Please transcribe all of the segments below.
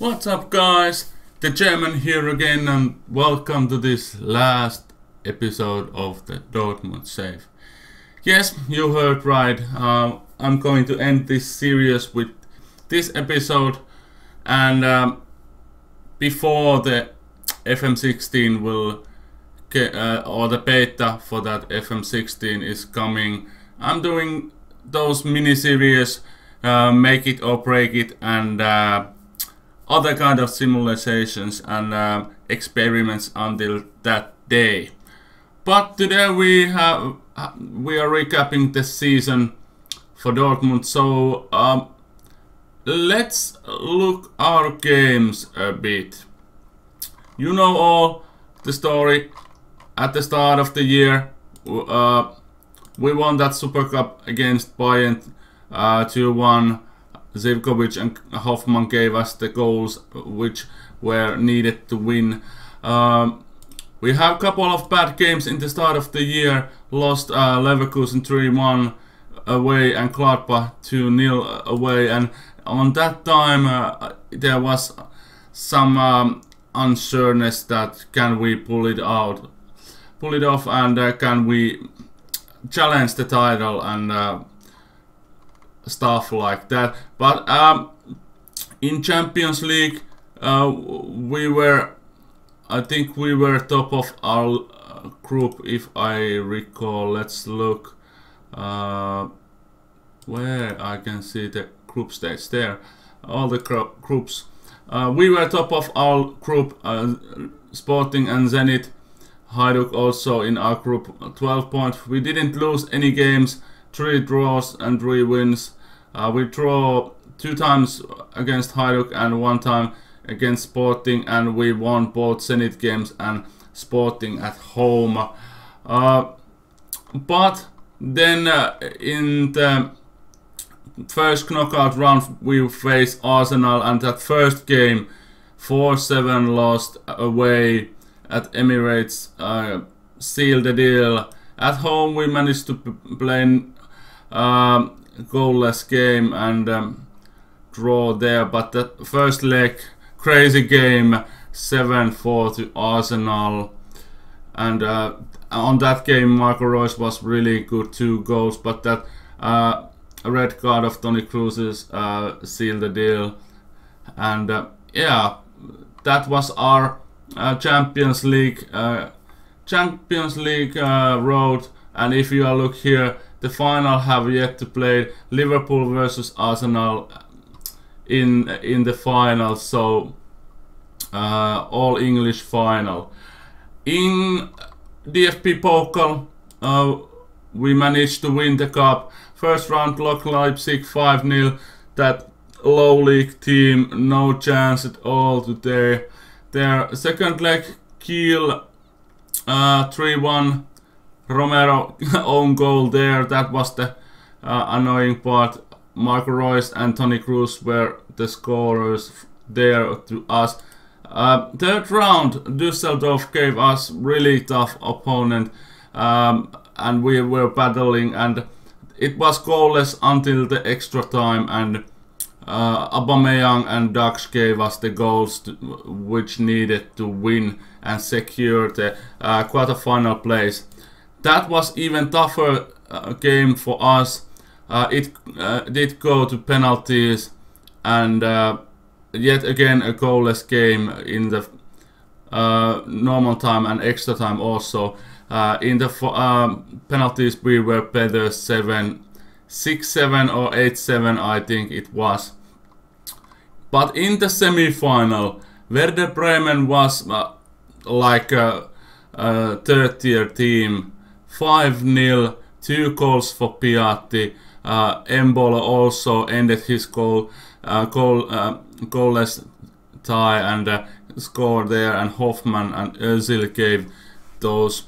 What's up, guys? The German here again, and welcome to this last episode of the Dortmund save. Yes, you heard right. I'm going to end this series with this episode, and before the FM16 will get, or the beta for that FM16 is coming, I'm doing those mini-series, make it or break it, and other kind of simulations and experiments until that day. But today we are recapping the season for Dortmund. So let's look our games a bit. You know all the story. At the start of the year, we won that Super Cup against Bayern 2-1. Zivkovic and Hoffman gave us the goals which were needed to win. We have a couple of bad games in the start of the year. Lost Leverkusen 3-1 away and Gladbach 2-0 away. And on that time there was some unsureness that can we pull it off, and can we challenge the title and stuff like that. But in Champions League I think we were top of our group, if I recall. Let's look where I can see the group stage there. All the groups. We were top of our group, Sporting and Zenit. Hajduk also in our group, 12 points. We didn't lose any games. 3 draws and 3 wins. We draw 2 times against Hajduk and 1 time against Sporting, and we won both Zenit games and Sporting at home. But then in the first knockout round we faced Arsenal, and that first game 4-7 lost away at Emirates sealed the deal. At home we managed to play goalless game and draw there, but the first leg, crazy game, 7-4 to Arsenal, and on that game Marco Reus was really good, 2 goals, but that red card of Toni Kroos sealed the deal. And yeah, that was our Champions League road. And if you look here, the final have yet to play. Liverpool versus Arsenal in the final, so all English final. In DFB Pokal, we managed to win the cup. First round, Lok Leipzig 5-0. That low league team, no chance at all today. Their second leg, Kiel 3-1. Romero own goal there. That was the annoying part. Marco Reus and Toni Kroos were the scorers there to us. Third round, Düsseldorf gave us really tough opponent, and we were battling, and it was goalless until the extra time, and Aubameyang and Dux gave us the goals which needed to win and secure the quarterfinal place. That was even tougher game for us. It did go to penalties, and yet again a goalless game in the normal time and extra time also. In the penalties we were better, 6-7 or 8-7 I think it was. But in the semi-final, Werder Bremen was like a third-tier team. 5-0, 2 goals for Piatti. Embolo also ended his goalless tie and scored there, and Hoffman and Özil gave those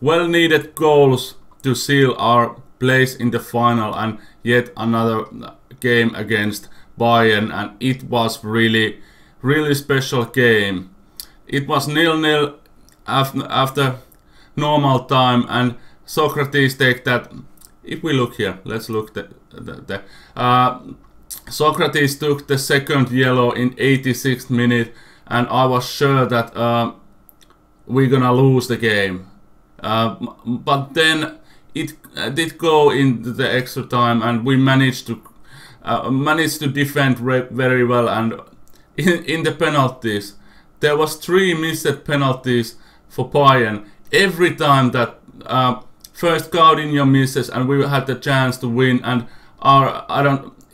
well-needed goals to seal our place in the final, and yet another game against Bayern, and it was really special game. It was 0-0 after normal time, and Socrates take that. If we look here, let's look Socrates took the second yellow in 86th minute, and I was sure that we're gonna lose the game. But then it did go into the extra time, and we managed to defend very well. And in the penalties, there was 3 missed penalties for Bayern. Every time that first Gaudinho misses, and we had the chance to win, and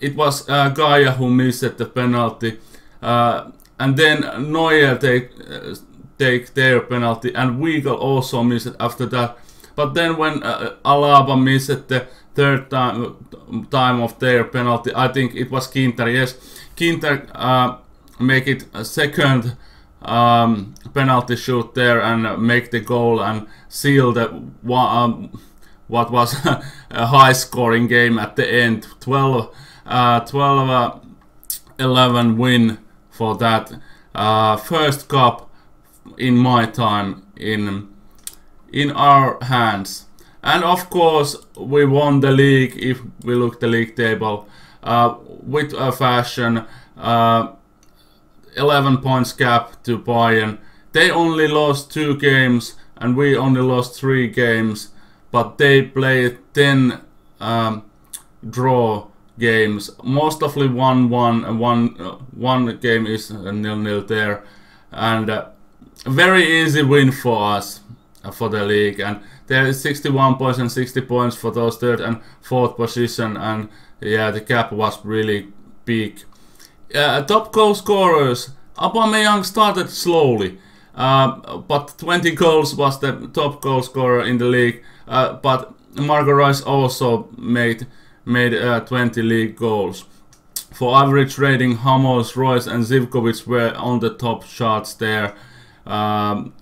it was Gaia who missed the penalty, and then Neuer take their penalty, and Weigl also missed it after that. But then when Alaba missed the third time of their penalty, I think it was Ginter. Yes, Ginter make it a second penalty shoot there and make the goal and seal the what was a high scoring game at the end. 12-11 win for that first cup in my time in our hands. And of course we won the league if we look the league table with a fashion. 11 points gap to Bayern. They only lost 2 games and we only lost 3 games, but they played 10 draw games, mostly 1-1, and one game is 0-0 there, and very easy win for us for the league. And there is 61 points and 60 points for those third and fourth position, and yeah, the gap was really big. Top goal scorers, Aubameyang started slowly, but 20 goals was the top goal scorer in the league, but Marco Reus also made 20 league goals. For average rating, Hummels, Reus and Zivkovic were on the top charts there, and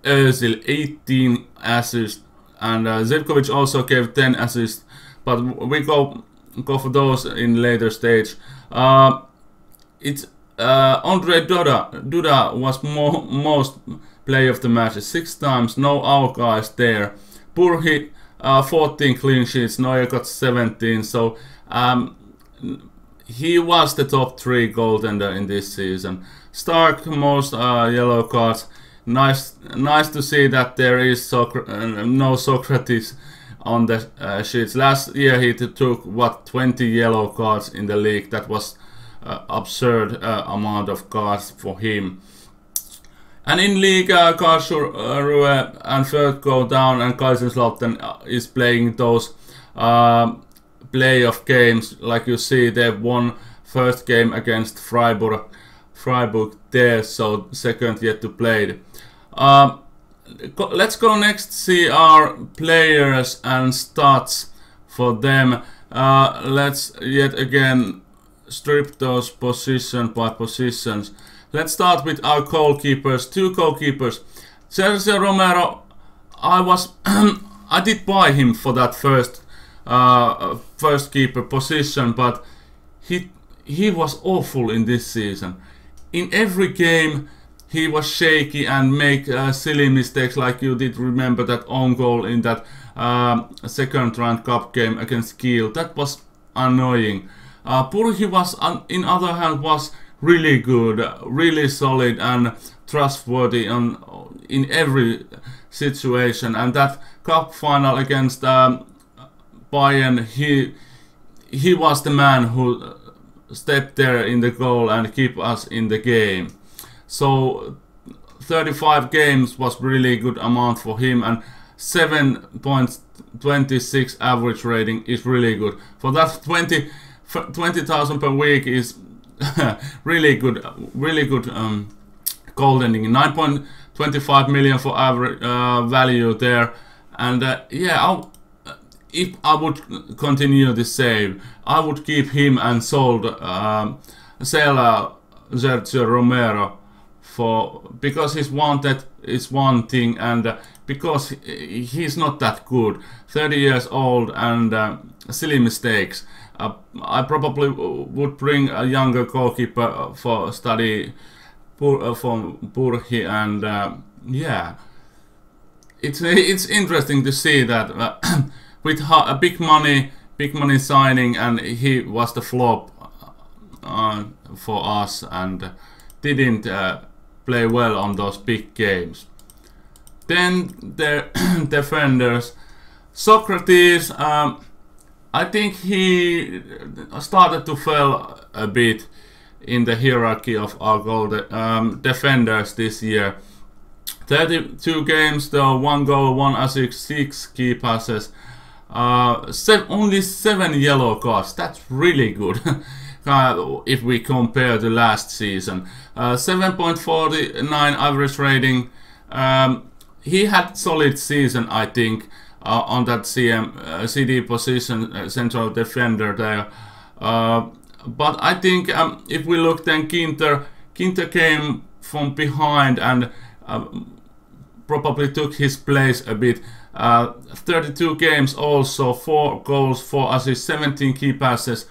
Özil 18 assists, and Zivkovic also gave 10 assists, but we go for those in later stage. It's Andre Duda was most player of the match 6 times, no our guys there. Burhi 14 clean sheets, Neuer got 17, so he was the top 3 goaltender in this season. Stark most yellow cards. Nice to see that there is no Socrates on the sheets. Last year he took 20 yellow cards in the league. That was absurd amount of cards for him. And in league, Karlsruhe and Fürth go down, and Kaiserslautern is playing those playoff games. Like you see, they won first game against Freiburg there, so second yet to play. Let's go next, see our players and stats for them. Let's yet again strip those position by positions. Let's start with our goalkeepers. 2 goalkeepers. Sergio Romero, I did buy him for that first keeper position, but he was awful in this season. In every game he was shaky and make silly mistakes, like you did remember that own goal in that second round cup game against Kiel. That was annoying. Burhi was, in other hand, was really good, really solid and trustworthy in every situation. And that cup final against Bayern, he was the man who stepped there in the goal and keep us in the game. So 35 games was really good amount for him, and 7.26 average rating is really good. For that 20,000 per week is really good goaltending. 9.25 million for average value there, and yeah, if I would continue the same, I would keep him and sell Sergio Romero because he's wanted is one thing, and because he's not that good, 30 years old and silly mistakes. I probably would bring a younger goalkeeper for study from Burhi, and yeah, it's interesting to see that with a big money signing, and he was the flop for us and didn't play well on those big games. Then their defenders, Socrates, I think he started to fall a bit in the hierarchy of our goal defenders this year. 32 games though, 1 goal, 1 assist, 6 key passes, only 7 yellow cards. That's really good if we compare to last season. 7.49 average rating. He had solid season, I think, on that CD position, central defender there. But I think if we look then Ginter came from behind and probably took his place a bit. 32 games also, 4 goals, 4 assists, 17 key passes,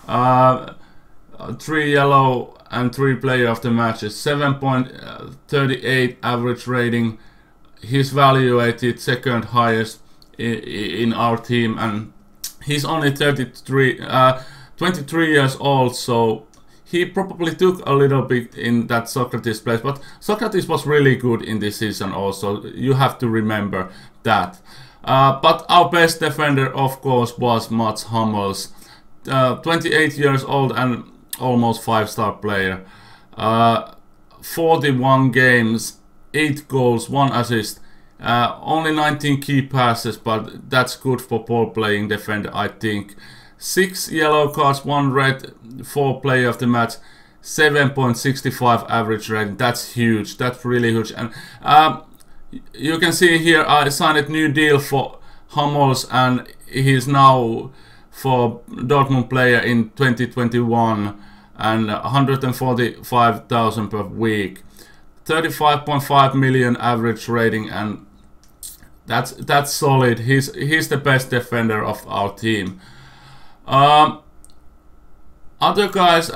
3 yellow and 3 player of the matches, 7.38 average rating. He's valuated second highest in our team, and he's only 23 years old, so he probably took a little bit in that Socrates place, but Socrates was really good in this season also. You have to remember that. But our best defender, of course, was Mats Hummels. 28 years old and almost 5-star player. 41 games, 8 goals, 1 assist. Only 19 key passes, but that's good for ball-playing defender, I think. 6 yellow cards, 1 red, 4 player of the match, 7.65 average rating. That's huge. That's really huge. And you can see here I signed a new deal for Hummels, and he's now for Dortmund player in 2021 and 145,000 per week. 35.5 million average rating, and that's solid. He's the best defender of our team. Other guys,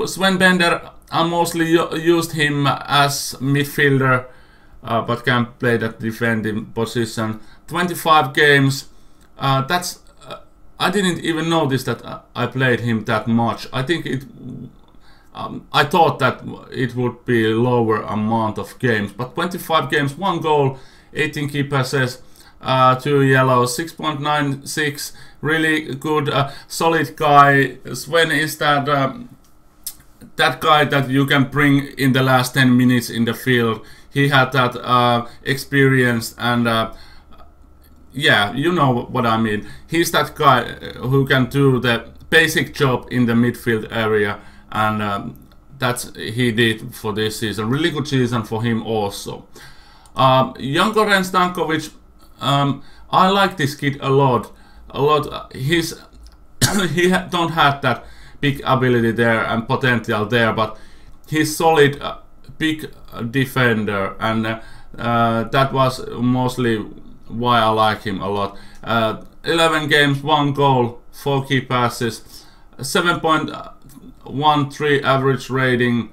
Sven Bender, I mostly used him as midfielder, but can play that defending position. 25 games. I didn't even notice that I played him that much. I think I thought that it would be a lower amount of games, but 25 games, 1 goal, 18 key passes, 2 yellows, 6.96, really good, solid guy. Sven is that guy that you can bring in the last 10 minutes in the field. He had that experience, and yeah, you know what I mean. He's that guy who can do the basic job in the midfield area, and that's he did for this season. Really good season for him also. Janko Stankovic, I like this kid a lot. He don't have that big ability there and potential there, but he's solid, big defender, and that was mostly why I like him a lot. 11 games, 1 goal, 4 key passes, 7.13 average rating.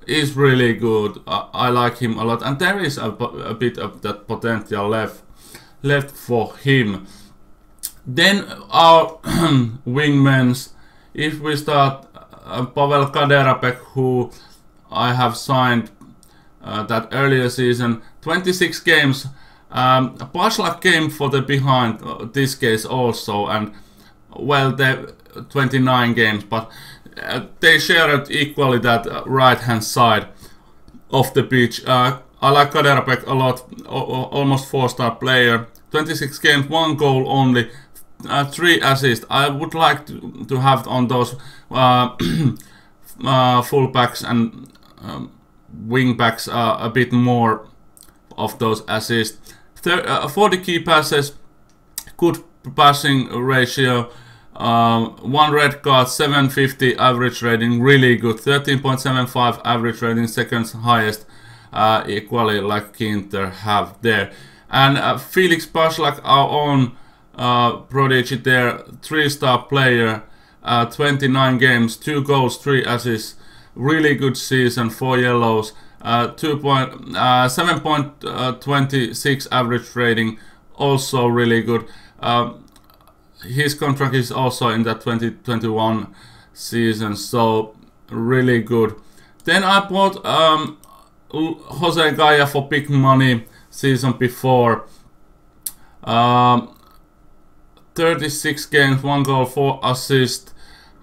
Is really good. I like him a lot, and there is a bit of that potential left for him. Then our wingmen. If we start, Pavel Kaderabek, who I have signed that earlier season, 26 games. Paslak came for the behind this case also, and well, the 29 games, but they shared equally that right hand side of the pitch. I like Kaderabek a lot, almost 4-star player. 26 games, 1 goal only, 3 assists. I would like to have on those fullbacks and wingbacks a bit more of those assists. 40 key passes, good passing ratio. 1 red card, 750 average rating, really good. 13.75 average rating, second highest, equally like Ginter have there. And Felix Paslak, our own prodigy there, 3-star player, 29 games, 2 goals, 3 assists, really good season, 4 yellows, 7.26 average rating, also really good. His contract is also in that 2021 season, so really good. Then I bought Jose Gaya for big money season before. 36 games, 1 goal, 4 assists,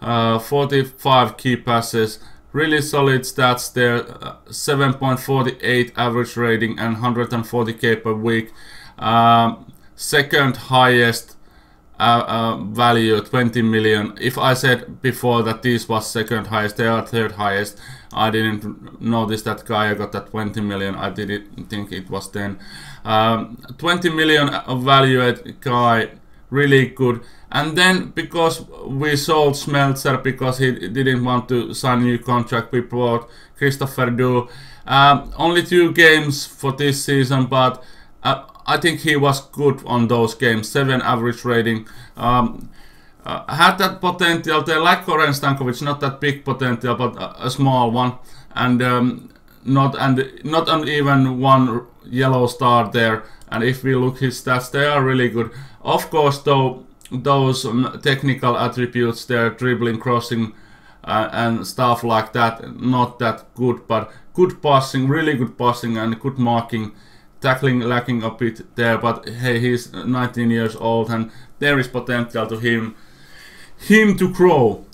45 key passes. Really solid stats there. 7.48 average rating and 140k per week. Second highest value, 20 million. If I said before that this was second highest, they are third highest. I didn't notice that guy got that 20 million. I didn't think it was 10. 20 million valued guy, really good. And then because we sold Smeltzer because he didn't want to sign a new contract, we brought Christopher Du. Only 2 games for this season, but I think he was good on those games. 7 average rating. Had that potential there, like Goran Stankovic, not that big potential, but a small one, and not even 1 yellow star there. And if we look his stats, they are really good. Of course, though, those technical attributes there, dribbling, crossing, and stuff like that, not that good, but good passing, really good passing, and good marking. Tackling lacking a bit there, but hey, he's 19 years old and there is potential to him to grow.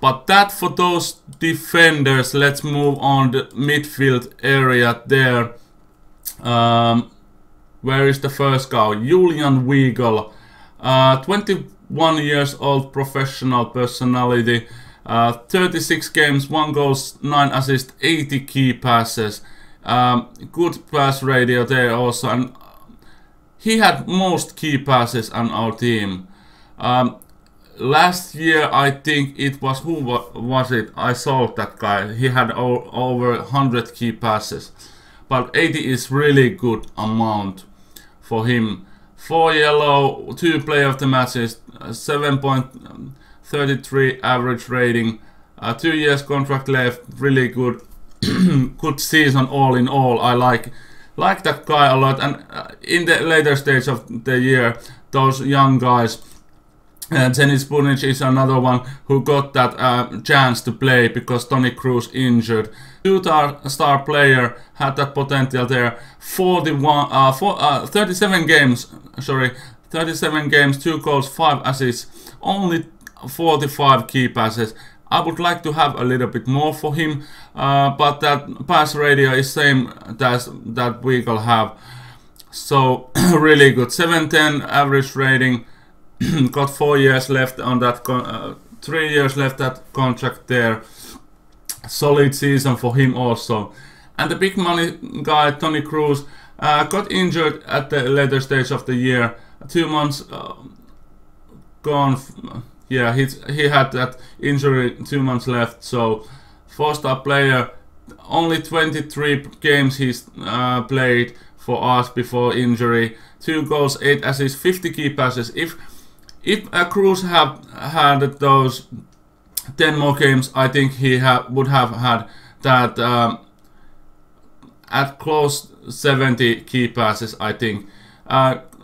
But that for those defenders. Let's move on the midfield area there. Where is the first guy? Julian Weigl, 21 years old, professional personality, 36 games, 1 goal, 9 assists, 80 key passes. Good pass radio there also, and he had most key passes on our team. Last year I think it was, who was it? I sold that guy. He had over 100 key passes, but 80 is really good amount for him. 4 yellow, 2 player of the matches, 7.33 average rating, 2 years contract left, really good. Good season all in all. I like that guy a lot, and in the later stage of the year, those young guys, Denis Bunic is another one who got that chance to play because Toni Kroos injured. 2-star player, had that potential there. 37 games, 2 goals, 5 assists, only 45 key passes. I would like to have a little bit more for him, but that pass radio is same as that Weigl have. So really good. 710 average rating. Got 4 years left on that 3 years left that contract there. Solid season for him also. And the big money guy Toni Kroos got injured at the later stage of the year. 2 months gone. Yeah, he had that injury, 2 months left, so 4-star player. Only 23 games he's played for us before injury. 2 goals, 8 assists, 50 key passes. If Kroos had those 10 more games, I think he would have had that at close 70 key passes, I think.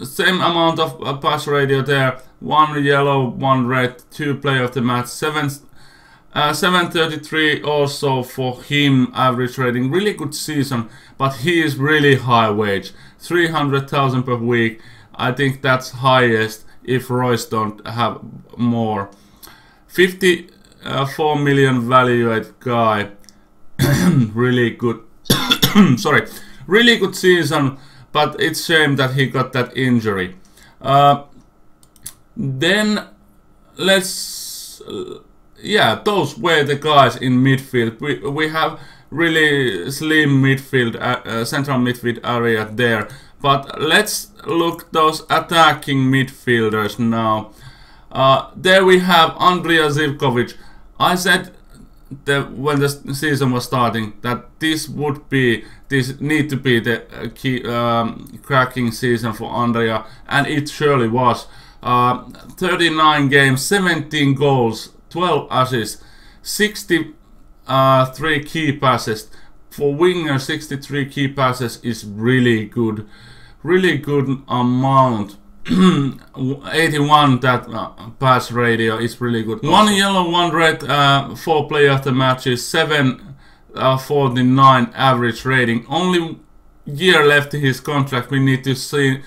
Same amount of pass radio there. 1 yellow, 1 red, 2 player of the match. 733 also for him, average rating. Really good season, but he is really high wage. 300,000 per week. I think that's highest if Royce don't have more. 54 million valued guy. Really good. Sorry. Really good season, but it's shame that he got that injury. Then let's those were the guys in midfield. We have really slim midfield, central midfield area there. But let's look those attacking midfielders now. There we have Andrija Zivkovic. I said when the season was starting that this need to be the key cracking season for Andrija, and it surely was. 39 games, 17 goals, 12 assists, 63 key passes. For winger, 63 key passes is really good. Really good amount 81 that pass radio is really good. Also. 1 yellow, 1 red, 4 player of the matches, 749 average rating. Only year left in his contract. We need to sign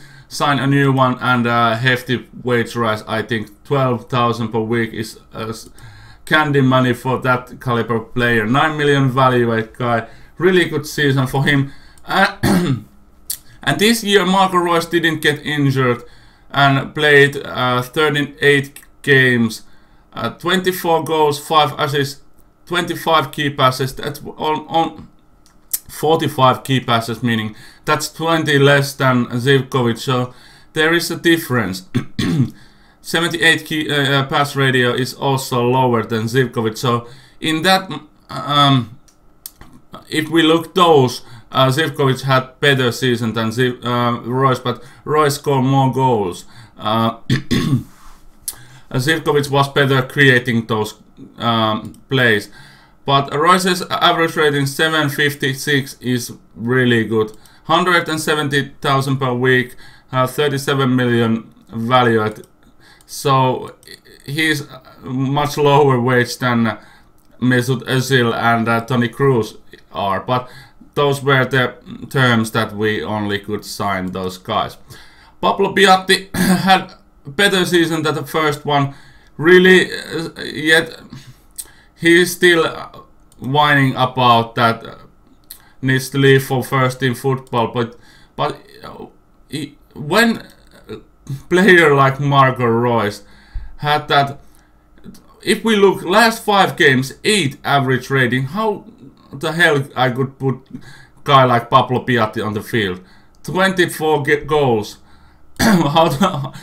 a new one and a hefty wage rise. I think 12,000 per week is candy money for that caliber player. 9 million value guy. Really good season for him. And this year Marco Reus didn't get injured and played 38 games, 24 goals, 5 assists, 25 key passes. That's on 45 key passes, meaning that's 20 less than Zivkovic. So there is a difference. 78 key pass radio is also lower than Zivkovic. So in that, if we look those, Zivkovic had better season than Reus, but Reus scored more goals. Zivkovic was better creating those plays. But Reus's average rating 756 is really good. 170,000 per week, 37 million value. So he's much lower wage than Mesut Özil and Toni Kroos are. But those were the terms that we only could sign those guys. Pablo Piatti had a better season than the first one. Really, yet he's still whining about that needs to leave for first team football. But when a player like Marco Reus had that, if we look last 5 games, 8 average rating, how the hell I could put a guy like Pablo Piatti on the field? 24 goals. How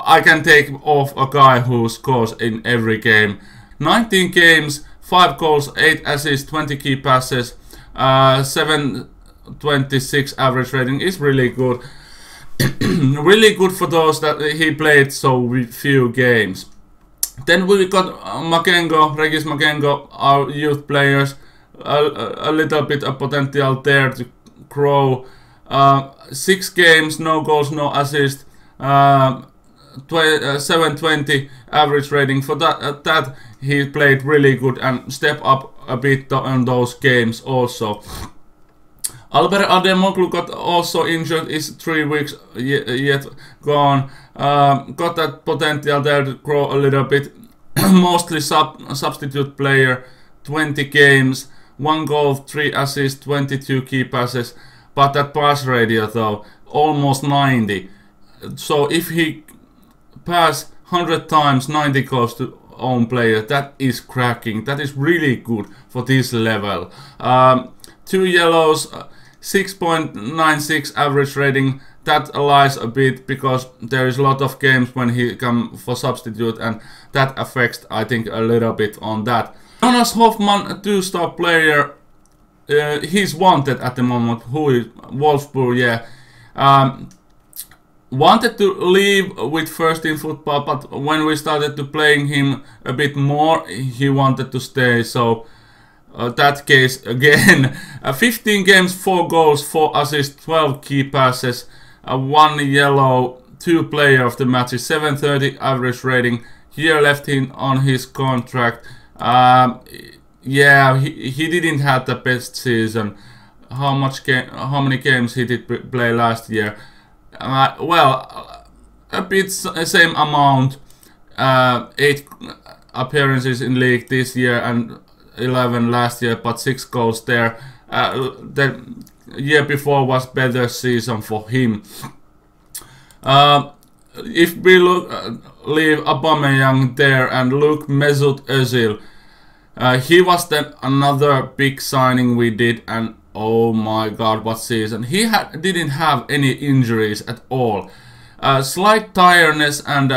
I can take off a guy who scores in every game? 19 games, 5 goals, 8 assists, 20 key passes, 726 average rating is really good. Really good for those that he played so few games. Then we got Regis Makengo, our youth players. A little bit of potential there to grow. 6 games, no goals, no assists, 720 average rating. For that he played really good and stepped up a bit on those games also. Albert Ademoglu got also injured, is 3 weeks yet gone. Got that potential there to grow a little bit. Mostly substitute player, 20 games, 1 goal, 3 assists, 22 key passes. But that pass radio though, almost 90. So if he pass 100 times, 90 goes to own player, that is cracking. That is really good for this level. 2 yellows, 6.96 average rating. That lies a bit because there is a lot of games when he come for substitute, and that affects, I think, a little bit on that. Jonas Hoffman, a 2-star player, he's wanted at the moment. Who is Wolfsburg? Yeah, wanted to leave with first team football, but when we started to playing him a bit more, he wanted to stay. So that case again. 15 games, 4 goals, 4 assists, 12 key passes, 1 yellow, 2 player of the matches, 730 average rating. Year left on his contract. Yeah, he didn't have the best season. How many games he did play last year? Well, a bit same amount. 8 appearances in league this year and 11 last year, but 6 goals there. The year before was better season for him. If we leave Aubameyang there and look Mesut Özil, he was then another big signing we did, and oh my god, what season. He didn't have any injuries at all. Slight tiredness, and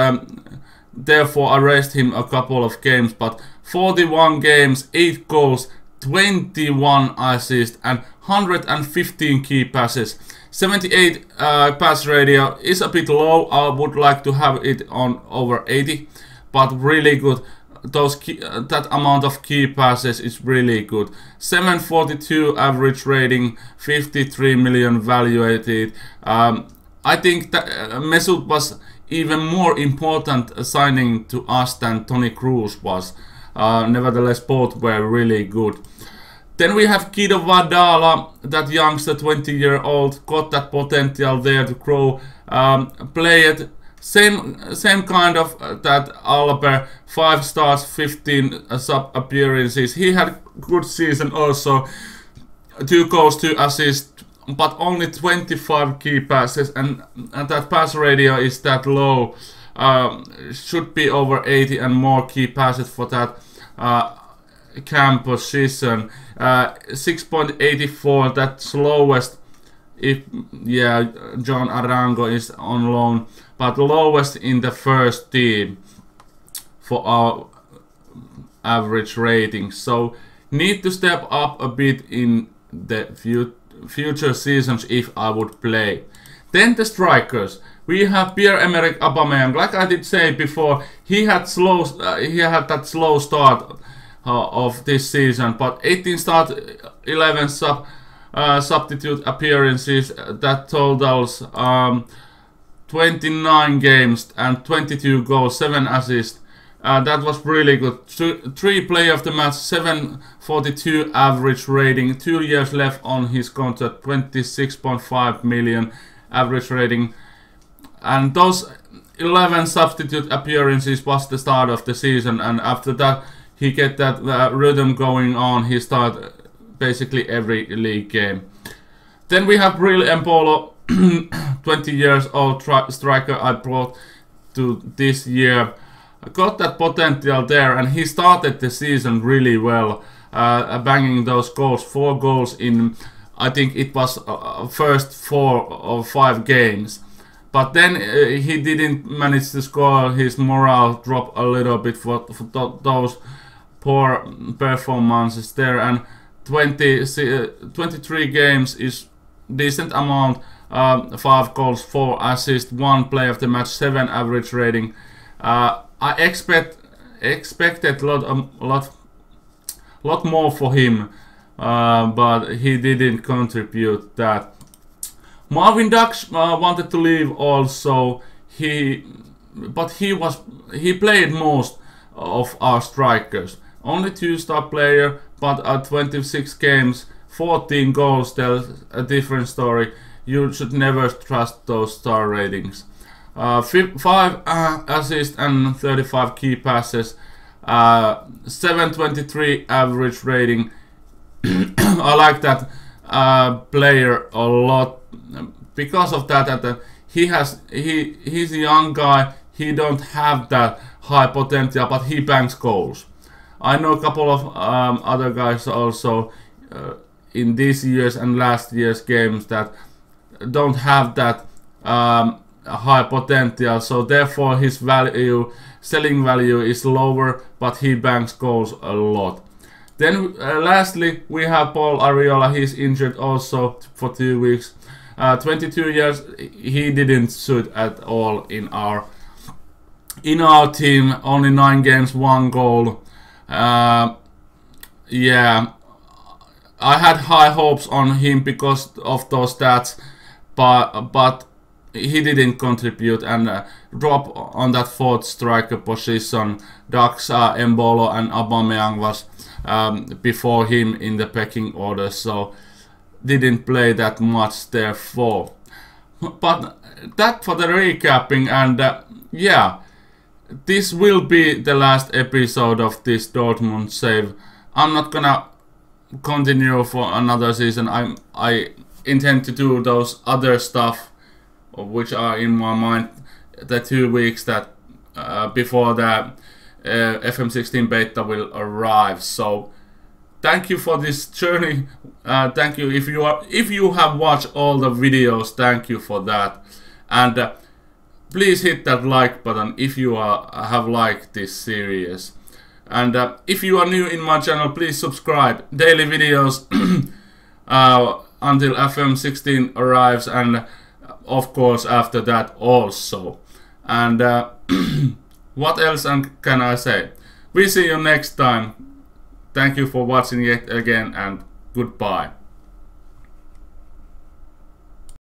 therefore I rest him a couple of games, but 41 games, 8 goals, 21 assists and 115 key passes. 78 pass radio is a bit low. I would like to have it on over 80, but really good. That amount of key passes is really good. 742 average rating, 53 million valuated. I think that Mesut was even more important signing to us than Toni Kroos was. Nevertheless, both were really good. Then we have Guido Vadala, that youngster, 20-year-old, got that potential there to grow. Played same kind of that Alber, 5 stars, 15 sub appearances. He had good season also, 2 goals, 2 assists, but only 25 key passes, and that pass ratio is that low. Should be over 80 and more key passes for that cam position. 6.84, that's lowest. If John Arango is on loan, but lowest in the first team for our average rating. So need to step up a bit in the future seasons if I would play. Then the strikers. We have Pierre-Emerick Aubameyang. Like I did say before, he had that slow start of this season, but 18 start, 11 substitute appearances. That totals 29 games and 22 goals, 7 assists. That was really good. 3 player of the match, 742 average rating, 2 years left on his contract, 26.5 million average rating. And those 11 substitute appearances was the start of the season, and after that he get that rhythm going on. He start basically every league game. Then we have Bril Embolo, 20 years old striker I brought to this year. Got that potential there, and he started the season really well, banging those goals, 4 goals in, I think it was first 4 or 5 games. But then he didn't manage to score. His morale dropped a little bit for those poor performances there, and 23 games is decent amount. 5 goals, 4 assists, 1 play of the match, 7 average rating. I expected lot more for him, but he didn't contribute that. Marvin Dukes wanted to leave also. But he played most of our strikers. Only 2-star player, but at 26 games, 14 goals tells a different story. You should never trust those star ratings. 5 assists and 35 key passes. 723 average rating. I like that player a lot because of that. He's a young guy. He don't have that high potential, but he bangs goals. I know a couple of other guys also in this year's and last year's games that don't have that high potential, so therefore his selling value is lower, but he bangs goals a lot. Then lastly we have Paul Arriola. He's injured also for 2 weeks. 22 years, he didn't suit at all in our team. Only 9 games, 1 goal. Yeah, I had high hopes on him because of those stats, but he didn't contribute and drop on that 4th striker position. Dukes, Embolo and Aubameyang was before him in the pecking order, so didn't play that much therefore. But that for the recapping, and yeah, this will be the last episode of this Dortmund save. I'm not gonna continue for another season. I intend to do those other stuff which are in my mind, the 2 weeks that before the FM16 beta will arrive. So thank you for this journey. Thank you if you have watched all the videos. Thank you for that, and please hit that like button if you have liked this series. And if you are new in my channel, please subscribe. Daily videos until FM16 arrives, and of course after that also. And what else can I say? We see you next time. Thank you for watching yet again, and goodbye.